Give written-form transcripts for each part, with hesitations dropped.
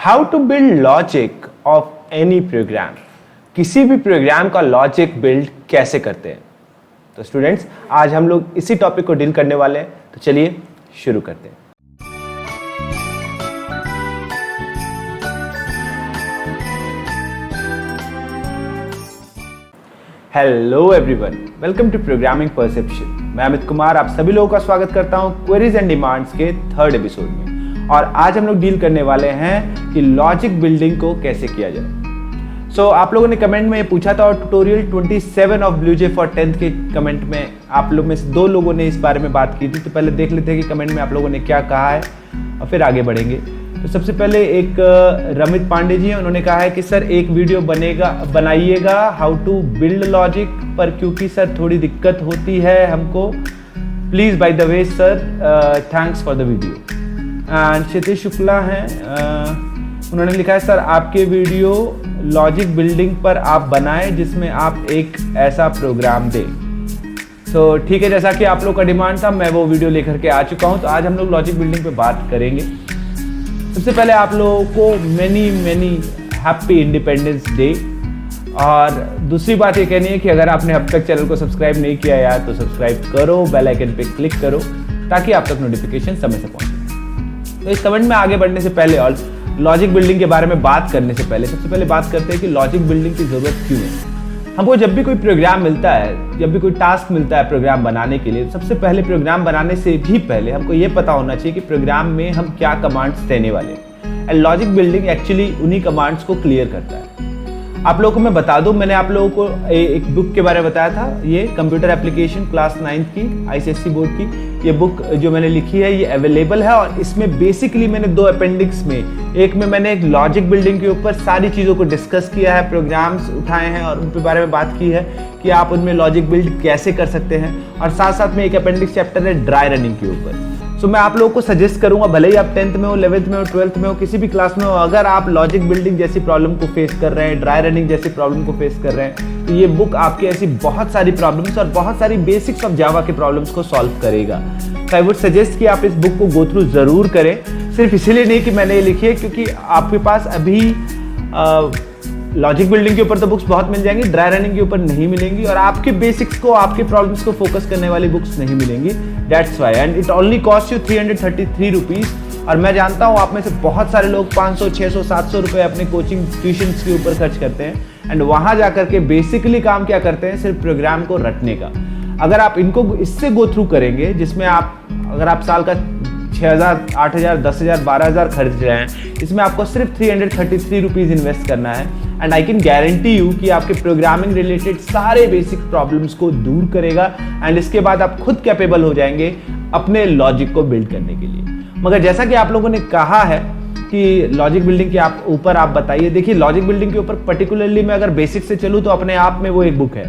How to build logic of any program. किसी भी programme का लॉजिक बिल्ड कैसे करते हैं। तो स्टूडेंट्स, आज हम लोग इसी टॉपिक को डील करने वाले हैं। तो चलिए शुरू करते हैं। Hello everyone, welcome to programming perception. मैं अमित कुमार आप सभी लोगों का स्वागत करता हूं क्वेरीज एंड डिमांड्स के थर्ड एपिसोड में। और आज हम लोग डील करने वाले हैं कि लॉजिक बिल्डिंग को कैसे किया जाए। आप लोगों ने कमेंट में ये पूछा था और tutorial 27 of BlueJ for 10th के कमेंट में आप लोग में से 2 लोगों ने इस बारे में बात की थी। तो पहले देख लेते हैं कि कमेंट में आप लोगों ने क्या कहा है और फिर आगे बढ़ेंगे। तो सबसे पहले एक रमित पांडे जी हैं, उन्होंने कहा है कि सर एक वीडियो बनाइएगा हाउ टू बिल्ड लॉजिक पर, क्योंकि सर थोड़ी दिक्कत होती है हमको। Please by the way sir, thanks for the video. And Kshitij Shukla हैं, उन्होंने लिखा है सर आपके वीडियो लॉजिक बिल्डिंग पर आप बनाएं जिसमें आप एक ऐसा प्रोग्राम दें। तो ठीक है, जैसा कि आप लोग का डिमांड था मैं वो वीडियो लेकर के आ चुका हूं। तो आज हम लोग लॉजिक बिल्डिंग पे बात करेंगे। सबसे पहले आप लोगों को मेनी हैप्पी इंडिपेंडेंस डे। और दूसरी बात ये कहनी है कि अगर आपने अब तक चैनल को सब्सक्राइब नहीं किया यार तो सब्सक्राइब करो, बेल आइकन पे क्लिक करो ताकि आप तक नोटिफिकेशन समय से पहुंचे। तो इस कमेंट में आगे बढ़ने से पहले और लॉजिक बिल्डिंग के बारे में बात करने से पहले सबसे पहले बात करते हैं कि लॉजिक बिल्डिंग की जरूरत क्यों है। हमको जब भी कोई प्रोग्राम मिलता है, जब भी कोई टास्क मिलता है प्रोग्राम बनाने के लिए, सबसे पहले प्रोग्राम बनाने से भी पहले हमको ये पता होना चाहिए कि प्रोग्राम में हम क्या कमांड्स देने वाले हैं। एंड लॉजिक बिल्डिंग एक्चुअली उन्हीं कमांड्स को क्लियर करता है। आप लोगों को मैं बता दूं, मैंने आप लोगों को एक बुक के बारे में बताया था, ये कंप्यूटर एप्लीकेशन क्लास 9th की ICSE बोर्ड की ये बुक जो मैंने लिखी है ये अवेलेबल है। और इसमें बेसिकली मैंने 2 अपेंडिक्स में, एक में मैंने एक लॉजिक बिल्डिंग के ऊपर सारी चीज़ों को डिस्कस किया है, प्रोग्राम्स उठाए हैं और उनके बारे में बात की है कि आप उनमें लॉजिक बिल्ड कैसे कर सकते हैं। और साथ साथ में एक अपेंडिक्स चैप्टर है ड्राई रनिंग के ऊपर। मैं आप लोगों को सजेस्ट करूंगा, भले ही आप 10th में हो, 11th में हो, 12th में हो, किसी भी क्लास में हो, अगर आप लॉजिक बिल्डिंग जैसी प्रॉब्लम को फेस कर रहे हैं, ड्राई रनिंग जैसी प्रॉब्लम को फेस कर रहे हैं, तो ये बुक आपकी ऐसी बहुत सारी प्रॉब्लम्स और बहुत सारी बेसिक्स ऑफ जावा के प्रॉब्लम्स को सॉल्व करेगा। तो आई वुड सजेस्ट कि आप इस बुक को गो थ्रू जरूर करें। सिर्फ इसीलिए नहीं कि मैंने ये लिखी है, क्योंकि आपके पास अभी लॉजिक बिल्डिंग के ऊपर तो बुक्स बहुत मिल जाएंगी, ड्राई रनिंग के ऊपर नहीं मिलेंगी और आपके बेसिक्स को, आपके प्रॉब्लम्स को फोकस करने वाली बुक्स नहीं मिलेंगी। That's why and it only cost you 333 rupees. और मैं जानता हूँ आप में से बहुत सारे लोग 500, 600, 700 रुपए अपने कोचिंग ट्यूशन्स के ऊपर खर्च करते हैं एंड वहां जाकर के बेसिकली काम क्या करते हैं, सिर्फ प्रोग्राम को रटने का। अगर आप इनको इससे गो थ्रू करेंगे, जिसमें अगर आप साल का 6,000, 8,000, 10,000, 12,000 खर्च रहे हैं, इसमें आपको सिर्फ 333 रुपीज इन्वेस्ट करना है। And I can guarantee you कि आपके प्रोग्रामिंग रिलेटेड सारे बेसिक प्रॉब्लम्स को दूर करेगा एंड इसके बाद आप खुद कैपेबल हो जाएंगे अपने लॉजिक को बिल्ड करने के लिए। मगर जैसा कि आप लोगों ने कहा है कि लॉजिक बिल्डिंग के ऊपर आप बताइए, देखिए लॉजिक बिल्डिंग के ऊपर पर्टिकुलरली मैं अगर बेसिक से चलूँ तो अपने आप में वो एक बुक है,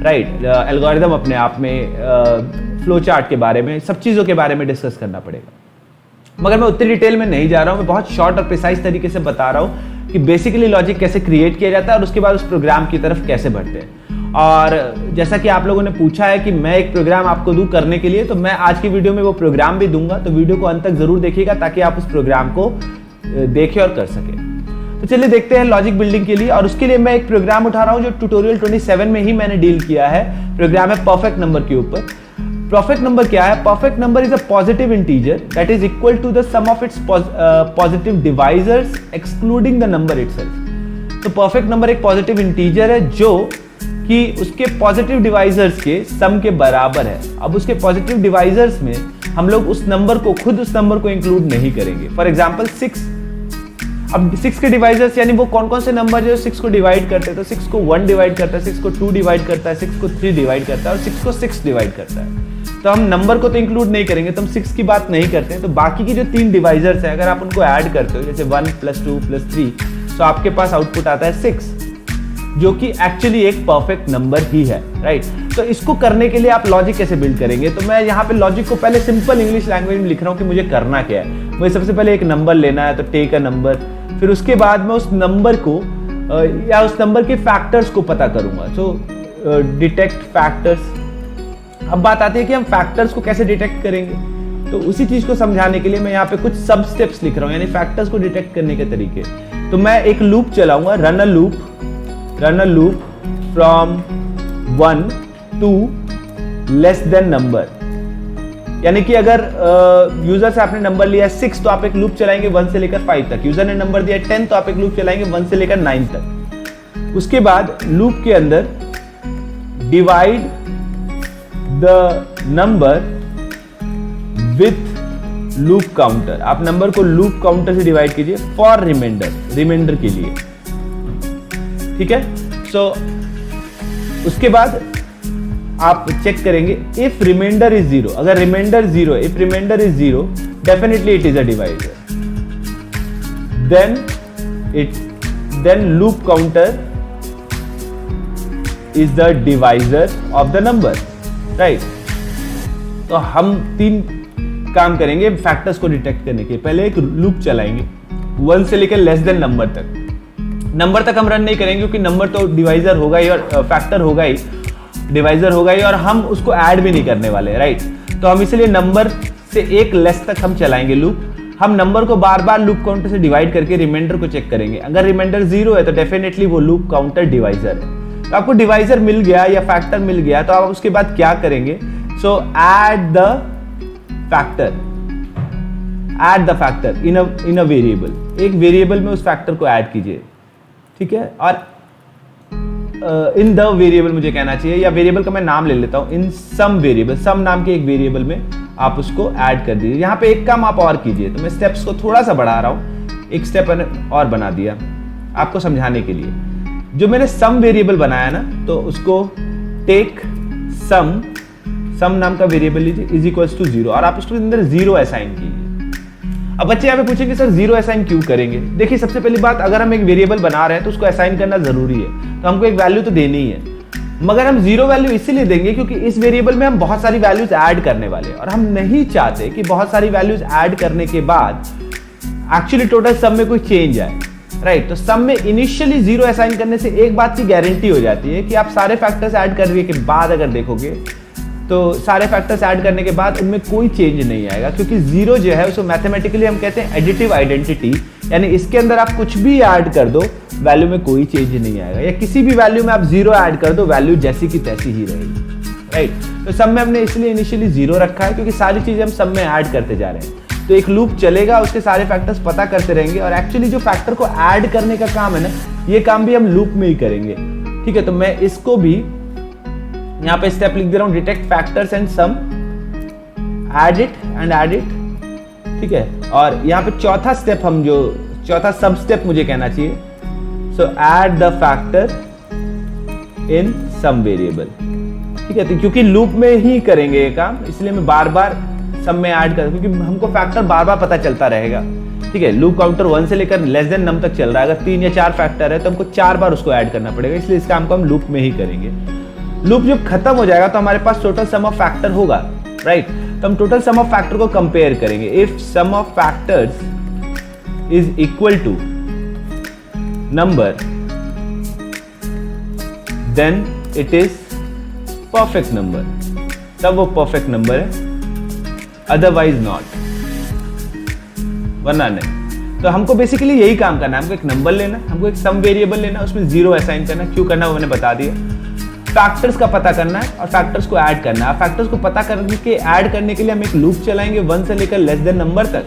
राइट। एल्गोरिथम अपने आप में, फ्लो चार्ट के बारे में, सब चीज़ों के बारे में डिस्कस करना पड़ेगा। मगर मैं उतनी डिटेल में नहीं जा रहा हूँ, मैं बहुत शॉर्ट और प्रिसाइज तरीके से बता रहा हूँ कि बेसिकली लॉजिक कैसे क्रिएट किया जाता है और उसके बाद उस प्रोग्राम की तरफ कैसे बढ़ते हैं। और जैसा कि आप लोगों ने पूछा है कि मैं एक प्रोग्राम आपको दूं करने के लिए, तो मैं आज की वीडियो में वो प्रोग्राम भी दूंगा। तो वीडियो को अंत तक जरूर देखिएगा ताकि आप उस प्रोग्राम को देखें और कर सकें। तो चलिए देखते हैं लॉजिक बिल्डिंग के लिए। और उसके लिए मैं एक प्रोग्राम उठा रहा हूं जो ट्यूटोरियल 27 में ही मैंने डील किया है। प्रोग्राम है परफेक्ट नंबर के ऊपर। परफेक्ट नंबर क्या है? Perfect number is a positive integer that is equal to the sum of its positive divisors excluding the number itself. तो परफेक्ट नंबर एक पॉजिटिव इंटीजर है जो कि उसके पॉजिटिव डिवाइजर्स के सम के बराबर है। अब उसके पॉजिटिव डिवाइजर्स में हम लोग उस नंबर को, खुद उस नंबर को इंक्लूड नहीं करेंगे। For example 6। अब 6 के डिवाइजर्स यानी वो कौन कौन से नंबर जो 6 को डिवाइड करते हैं, तो 6 को 1 डिवाइड करता है, 6 को 2 डिवाइड करता है, 6 को 3 डिवाइड करता है और 6 को 6 डिवाइड करता है। तो हम नंबर को तो इंक्लूड नहीं करेंगे, तो हम 6 की बात नहीं करते हैं। तो बाकी की जो 3 डिवाइजर्स है, अगर आप उनको ऐड करते हो, जैसे 1 + 2 + 3, तो आपके पास आउटपुट आता है 6, जो कि एक्चुअली एक परफेक्ट नंबर ही है, राइट। तो इसको करने के लिए आप लॉजिक कैसे बिल्ड करेंगे? तो मैं यहाँ पे लॉजिक को पहले सिंपल इंग्लिश लैंग्वेज में लिख रहा हूँ कि मुझे करना क्या है। मुझे सबसे पहले एक नंबर लेना है, तो टेक अ नंबर। फिर उसके बाद मैं उस नंबर को या उस नंबर के फैक्टर्स को पता करूंगा। सो डिटेक्ट फैक्टर्स। अब बात आती है कि हम फैक्टर्स को कैसे डिटेक्ट करेंगे। तो उसी चीज को समझाने के लिए मैं यहाँ पे कुछ सब स्टेप्स लिख रहा हूँ, यानी फैक्टर्स को डिटेक्ट करने के तरीके। तो मैं एक लूप चलाऊंगा, run a loop from 1 to less than number, यानी कि अगर यूजर से आपने नंबर लिया 6 तो आप एक लूप चलाएंगे 1 से लेकर 5 तक, यूजर ने नंबर दिया 10 तो आप एक लूप चलाएंगे 1 से लेकर 9 तक। उसके बाद लूप के अंदर divide the number with loop counter, आप नंबर को लूप काउंटर से डिवाइड कीजिए फॉर रिमाइंडर के लिए, ठीक है। सो उसके बाद आप चेक करेंगे इफ रिमाइंडर इज 0, अगर remainder 0, if remainder is 0 definitely it is a divisor, then loop counter is the divisor of the number, right. तो हम 3 काम करेंगे फैक्टर्स को डिटेक्ट करने के। पहले एक लूप चलाएंगे 1 से लेकर लेस देन नंबर तक। नंबर तक हम रन नहीं करेंगे क्योंकि नंबर तो डिवाइजर होगा ही और फैक्टर होगा ही, डिवाइजर होगा ही, और हम उसको ऐड भी नहीं करने वाले, राइट। तो हम इसलिए नंबर से एक लेस तक हम चलाएंगे लूप। हम नंबर को बार बार लूप काउंटर से डिवाइड करके रिमाइंडर को चेक करेंगे। अगर रिमाइंडर 0 है तो डेफिनेटली वो लूप काउंटर डिवाइजर है। तो आपको डिवाइजर मिल गया या फैक्टर मिल गया तो आप उसके बाद क्या करेंगे, सो add the factor in a variable, एक वेरिएबल में उस फैक्टर को ऐड कीजिए, ठीक है। और इन द वेरिएबल मुझे कहना चाहिए, या वेरिएबल का मैं नाम ले लेता हूं, इन सम वेरिएबल, सम नाम के एक वेरिएबल में आप उसको ऐड कर दीजिए। यहां पे एक काम आप और कीजिए, तो मैं स्टेप्स को थोड़ा सा बढ़ा रहा हूं, एक स्टेप और बना दिया आपको समझाने के लिए। जो मैंने सम वेरिएबल बनाया ना, तो उसको टेक सम नाम का वेरिएबल लीजिए इज इक्वल्स टू 0 और आप उसके अंदर 0 असाइन कीजिए। अब बच्चे यहाँ पे पूछेंगे सर 0 असाइन क्यों करेंगे? देखिए सबसे पहली बात, अगर हम एक वेरिएबल बना रहे हैं तो उसको असाइन करना जरूरी है, तो हमको एक वैल्यू तो देनी ही है, मगर हम 0 वैल्यू इसीलिए देंगे क्योंकि इस वेरिएबल में हम बहुत सारी वैल्यूज ऐड करने वाले हैं और हम नहीं चाहते कि बहुत सारी वैल्यूज ऐड करने के बाद एक्चुअली टोटल सम में कोई चेंज आए, राइट। तो सम में इनिशियली 0 असाइन करने से एक बात की गारंटी हो जाती है कि आप सारे फैक्टर्स ऐड करने के बाद अगर देखोगे तो सारे फैक्टर्स ऐड करने के बाद उनमें कोई चेंज नहीं आएगा, क्योंकि 0 जो है उसको मैथमेटिकली हम कहते हैं एडिटिव आइडेंटिटी, यानी इसके अंदर आप कुछ भी ऐड कर दो वैल्यू में कोई चेंज नहीं आएगा, या किसी भी वैल्यू में आप 0 ऐड कर दो वैल्यू जैसी की तैसी ही रहेगी, राइट। तो सम में हमने इसलिए इनिशियली 0 रखा है क्योंकि सारी चीजें हम सम में ऐड करते जा रहे हैं। तो एक लूप चलेगा, उसके सारे फैक्टर्स पता करते रहेंगे और एक्चुअली जो फैक्टर को ऐड करने का काम है ना, ये काम भी हम लूप में ही करेंगे, ठीक है। तो मैं इसको भी यहां पे स्टेप लिख दे रहा हूं, detect factors and sum, add it, ठीक है। और यहां पे चौथा स्टेप, हम जो चौथा सब स्टेप मुझे कहना चाहिए, so add the factor in sum variable, ठीक है। तो क्योंकि लूप में ही करेंगे ये काम, इसलिए मैं बार बार सम में ऐड कर, क्योंकि हमको फैक्टर बार बार पता चलता रहेगा, ठीक है। लूप काउंटर 1 से लेकर लेस देन नम तक चल रहा है, अगर 3 या 4 फैक्टर है तो हमको 4 बार उसको ऐड करना पड़ेगा, इसलिए इस काम को हम लूप में ही करेंगे। लूप जब खत्म हो जाएगा तो हमारे पास टोटल सम ऑफ फैक्टर होगा, राइट। तो हम टोटल सम ऑफ फैक्टर को कंपेयर करेंगे। If sum of factors is equal to number then it is perfect number, तब वो परफेक्ट नंबर है, अदरवाइज नॉट, वरना नहीं। तो हमको बेसिकली यही काम करना है, हमको एक नंबर लेना, हमको एक सम वेरिएबल लेना, उसमें 0 असाइन करना। क्यों करना वो मैंने बता दिया। फैक्टर्स का पता करना है और फैक्टर्स को ऐड करना है। फैक्टर्स को पता करके ऐड करने के लिए हम एक लूप चलाएंगे 1 से लेकर लेस देन नंबर तक,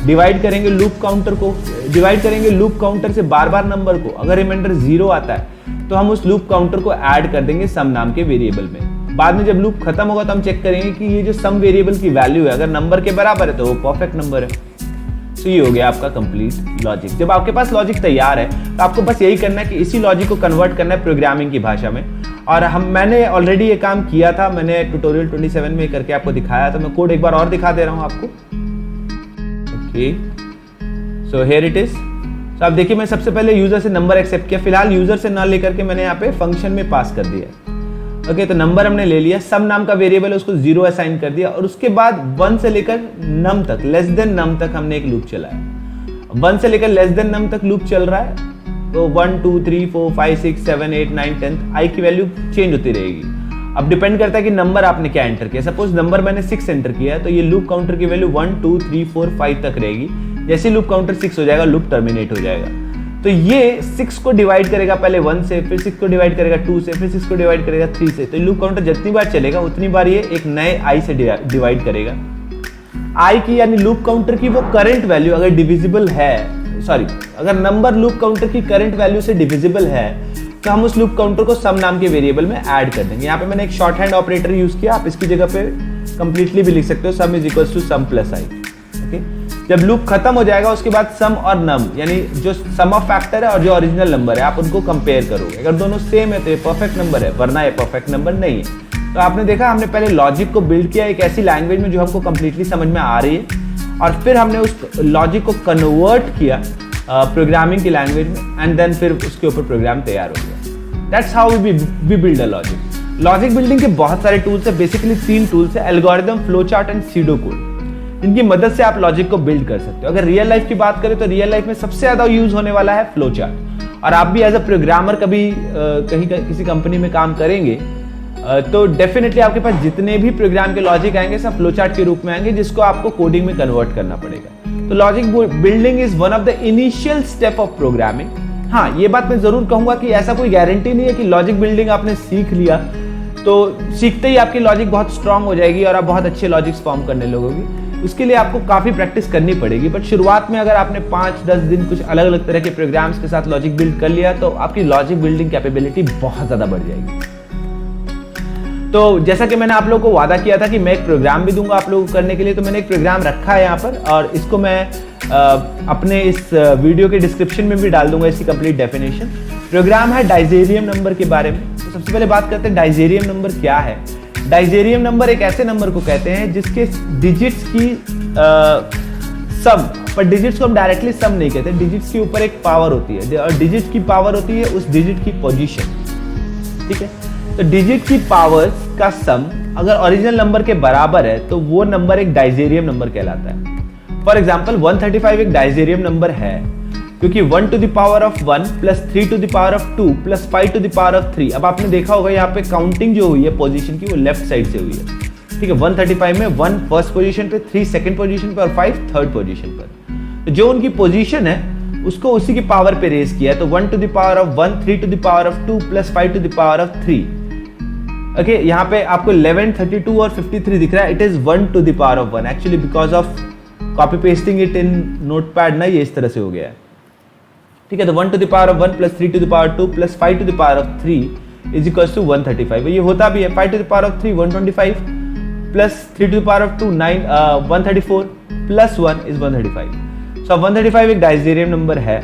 डिवाइड करेंगे लूप काउंटर को, डिवाइड करेंगे लूप काउंटर से बार बार नंबर को। अगर रिमाइंडर 0 आता है तो हम उस लूप काउंटर को ऐड कर देंगे सम नाम के वेरिएबल में। बाद में जब लूप खत्म होगा तो हम चेक करेंगे कि ये जो सम वेरिएबल की वैल्यू है अगर नंबर के बराबर है तो वो परफेक्ट नंबर है। तो ये हो गया आपका कंप्लीट लॉजिक। जब आपके पास लॉजिक तैयार है तो आपको बस यही करना है कि इसी लॉजिक को कन्वर्ट करना है प्रोग्रामिंग की भाषा में। और मैंने ऑलरेडी ये काम किया था, मैंने ट्यूटोरियल 27 में करके आपको दिखाया था। मैं कोड एक बार और दिखा दे रहा हूं आपको। Okay, so here it is. तो आप देखिए मैं सबसे पहले यूजर से नंबर एक्सेप्ट किया, फिलहाल यूजर से ना लेकर के मैंने यहाँ पे फंक्शन में पास कर दिया। ओके, तो नंबर हमने ले लिया, सम नाम का वेरिएबल है उसको 0 असाइन कर दिया और उसके बाद 1 से लेकर नम तक, लेस देन नम तक हमने एक लूप चलाया। 1 से लेकर लेस देन नम तक लूप चल रहा है, तो 1 2 3 4 5 6 7 8 9 10 आई की वैल्यू चेंज होती रहेगी। अब डिपेंड करता है कि नंबर आपने क्या एंटर किया। सपोज नंबर मैंने 6 एंटर किया है तो ये लूप काउंटर की वैल्यू 1 2 3 4 5 तक रहेगी। जैसे लूप काउंटर 6 हो जाएगा लूप टर्मिनेट हो जाएगा। तो ये 6 को डिवाइड करेगा पहले 1 से, फिर 6 को डिवाइड करेगा 2 से, फिर 6 को डिवाइड करेगा 3 से। तो लूप काउंटर जितनी बार चलेगा उतनी बार ये एक नए आई से डिवाइड करेगा। आई की यानी लूप काउंटर की वो करंट वैल्यू अगर डिविजिबल है, सॉरी अगर नंबर लूप काउंटर की करंट वैल्यू से डिविजिबल है तो हम उस लूप काउंटर को सम नाम के वेरिएबल में ऐड कर देंगे। यहाँ पे मैंने एक शॉर्ट हैंड ऑपरेटर यूज किया, आप इसकी जगह पे कंप्लीटली भी लिख सकते हो, sum is equals to sum plus i. Okay, जब लूप खत्म हो जाएगा उसके बाद सम और नम यानी जो सम ऑफ फैक्टर है और जो ओरिजिनल नंबर है आप उनको कंपेयर करोगे। अगर दोनों सेम है तो ये परफेक्ट नंबर है, वरना ये परफेक्ट नंबर नहीं है। तो आपने देखा हमने पहले लॉजिक को बिल्ड किया एक ऐसी लैंग्वेज में जो हमको कंप्लीटली समझ में आ रही है और फिर हमने उस लॉजिक को कन्वर्ट किया प्रोग्रामिंग की लैंग्वेज में एंड देन फिर उसके ऊपर प्रोग्राम तैयार हो गया। That's how we build a logic. Logic building के बहुत सारे टूल्स है, बेसिकली 3 टूल्स है, algorithm, flow chart and pseudo code. इनकी मदद से आप लॉजिक को बिल्ड कर सकते हो। अगर रियल लाइफ की बात करें तो रियल लाइफ में सबसे ज्यादा यूज होने वाला है फ्लो चार्ट। और आप भी एज अ प्रोग्रामर कभी कहीं किसी कंपनी में काम करेंगे तो डेफिनेटली आपके पास जितने भी प्रोग्राम के लॉजिक आएंगे सब फ्लो चार्ट के रूप में आएंगे जिसको आपको कोडिंग में कन्वर्ट करना पड़ेगा। तो logic building is one of the initial step of programming. हाँ, ये बात मैं जरूर कहूंगा कि ऐसा कोई गारंटी नहीं है कि लॉजिक बिल्डिंग आपने सीख लिया तो सीखते ही आपकी लॉजिक बहुत स्ट्रांग हो जाएगी और आप बहुत अच्छे लॉजिक्स फॉर्म करने लगोगे। उसके लिए आपको काफी प्रैक्टिस करनी पड़ेगी। बट शुरुआत में अगर आपने 5-10 दिन कुछ अलग अलग तरह के प्रोग्राम्स के साथ लॉजिक बिल्ड कर लिया तो आपकी लॉजिक बिल्डिंग कैपेबिलिटी बहुत ज्यादा बढ़ जाएगी। तो जैसा कि मैंने आप लोगों को वादा किया था कि मैं एक प्रोग्राम भी दूंगा आप लोगों को करने के लिए, तो मैंने एक प्रोग्राम रखा है यहाँ पर और इसको मैं अपने इस वीडियो के डिस्क्रिप्शन में भी डाल दूंगा इसकी कंप्लीट डेफिनेशन। प्रोग्राम है डाइजेरियम नंबर के बारे में। तो सबसे पहले बात करते हैं डाइजेरियम नंबर क्या है। डाइजेरियम नंबर एक ऐसे नंबर को कहते हैं जिसके डिजिट्स की सम, पर डिजिट्स को हम डायरेक्टली सम नहीं कहते, डिजिट्स के ऊपर एक पावर होती है और डिजिट की पावर होती है उस डिजिट की पोजीशन। ठीक है, तो डिजिट की पावर्स का सम अगर ओरिजिनल नंबर के बराबर है तो वो नंबर एक डाइजेरियम नंबर कहलाता है। फॉर एग्जांपल 135 एक डाइजेरियम नंबर है क्योंकि 1 to the power of 1 plus 3 to the power of 2 plus 5 to the power of 3। अब आपने देखा होगा यहाँ पे काउंटिंग जो हुई है पोजीशन की वो लेफ्ट साइड से हुई है। ठीक है, 135 में 1 फर्स्ट पोजीशन पे, 3 सेकंड पोजीशन पे और 5 थर्ड पोजीशन पर। तो जो उनकी पोजीशन है उसको उसी की पावर पे रेज किया है। तो 1 to the power of 1, 3 to the power of 2 plus 5 to the power of 3। Okay, यहाँ पे आपको 11, 32 और 53 दिख रहा है। It is 1 to the power of 1 actually because of copy pasting it in notepad ना, ये इस तरह से हो गया है। ठीक है, तो 1 to the power of 1 plus 3 to the power of 2 plus 5 to the power of 3 is equals to 135। ये होता भी है 5 to the power of 3 125 plus 3 to the power of 2 134 plus 1 is 135। So 135 एक डाइजेरियम नंबर है।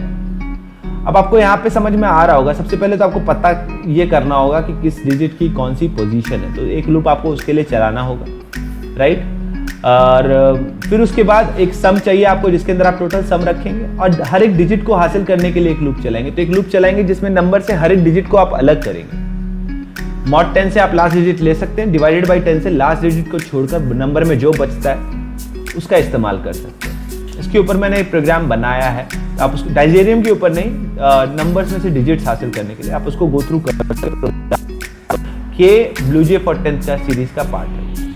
अब आपको यहाँ पे समझ में आ रहा होगा, सबसे पहले तो आपको पता ये करना होगा कि किस डिजिट की कौन सी पोजीशन है। तो एक लूप आपको उसके लिए चलाना होगा, राइट। और फिर उसके बाद एक सम चाहिए आपको जिसके अंदर आप टोटल सम रखेंगे और हर एक डिजिट को हासिल करने के लिए एक लूप चलाएंगे। तो एक लूप चलाएंगे जिसमें नंबर से हर एक डिजिट को आप अलग करेंगे। मॉड 10 से आप लास्ट डिजिट ले सकते हैं, डिवाइडेड बाई 10 से लास्ट डिजिट को छोड़कर नंबर में जो बचता है उसका इस्तेमाल कर सकते हैं। इसके ऊपर मैंने एक प्रोग्राम बनाया है, तो आप उसको डाइजेरियम के ऊपर नहीं, नंबर्स में से डिजिट्स हासिल करने के लिए आप उसको गो थ्रू कर सकते हो। के BlueJ for 10th का सीरीज का पार्ट है।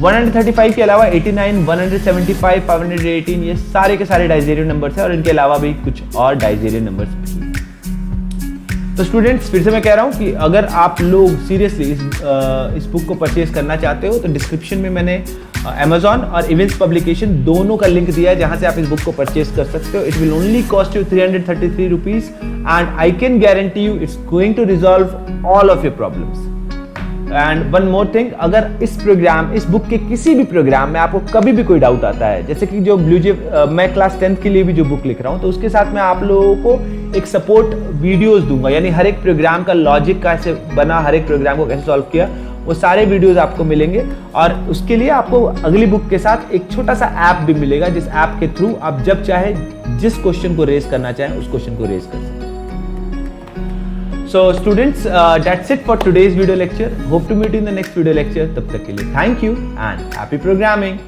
135 के अलावा 89, 175, 518 ये सारे के सारे डाइजेरियम नंबर्स हैं और इनके अलावा भी कुछ और डाइजेरियम नंबर्स भी हैं। तो स्टूडेंट्स फिर से मैं कह रहा हूँ कि अगर आप लोग सीरियसली इस बुक को परचेज करना चाहते हो तो डिस्क्रिप्शन में मैंने Amazon और इवेंट्स पब्लिकेशन दोनों का लिंक दिया है जहां से आप इस बुक को परचेज कर सकते हो। It will only cost you 333 rupees and I can guarantee you it's going to resolve all of your problems. And one more thing, अगर इस बुक के किसी भी प्रोग्राम में आपको कभी भी कोई डाउट आता है, जैसे कि जो BlueJ मैं क्लास 10th के लिए भी जो बुक लिख रहा हूँ तो उसके साथ मैं आप लोगों को एक सपोर्ट वीडियोस दूंगा, यानी हर एक प्रोग्राम का लॉजिक कैसे बना, हर एक प्रोग्राम को कैसे सॉल्व किया, वो सारे वीडियोस आपको मिलेंगे। और उसके लिए आपको अगली बुक के साथ एक छोटा सा ऐप भी मिलेगा जिस ऐप के थ्रू आप जब चाहे जिस क्वेश्चन को रेज करना चाहें उस क्वेश्चन को रेज कर सकते हैं। So students, that's it for today's video lecture. Hope to meet you in the next video lecture. तब तक के लिए thank you and happy programming.